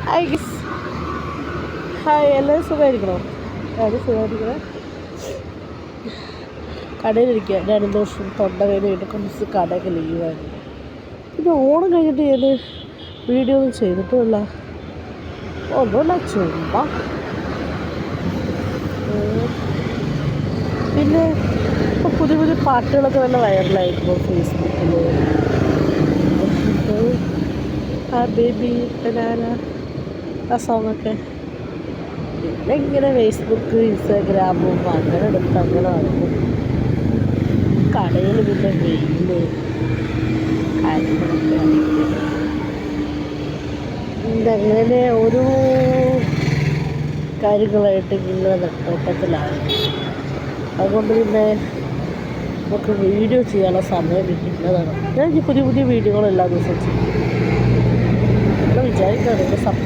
Hi ഗിസ്, hi, എല്ലാവരും സുഖമായിരിക്കണോ? എല്ലാവരും സുഖമായിരിക്കണേ. കടയിലിരിക്കുക. രണ്ടു ദിവസം തൊണ്ടവേദനയായിട്ട് കുറച്ച് കടയൊക്കെ ലീവായിരുന്നു. പിന്നെ ഓണം കഴിഞ്ഞിട്ട് ഞാൻ വീഡിയോ ഒന്നും ചെയ്തിട്ടുമില്ല. ഒന്നുമില്ല, ചുമ്മാ. പിന്നെ ഇപ്പോൾ പുതിയ പുതിയ പാട്ടുകളൊക്കെ നല്ല വൈറലായിരുന്നു ഫേസ്ബുക്കിൽ. ആ ബേബി ബനാന, ആ സോങ്ങൊക്കെ. പിന്നെ ഇങ്ങനെ ഫേസ്ബുക്ക്, ഇൻസ്റ്റാഗ്രാമും അങ്ങനെ എടുത്ത് അങ്ങനെ നടക്കും. കടയിൽ പിന്നെ വെയിൽ കാര്യങ്ങളൊക്കെ ആണെങ്കിൽ ഇതങ്ങനെ ഓരോ കാര്യങ്ങളായിട്ട് ഇങ്ങനെ നെട്ടോട്ടത്തിലാണ്. അതുകൊണ്ട് പിന്നെ നമുക്ക് വീഡിയോ ചെയ്യാനുള്ള സമയം കിട്ടുന്നതാണ്. ഞാൻ ഈ പുതിയ പുതിയ വീഡിയോകൾ എല്ലാ ദിവസവും ചെയ്യും. വിചാരിക്കുകയാണ് സപ്പോർട്ട്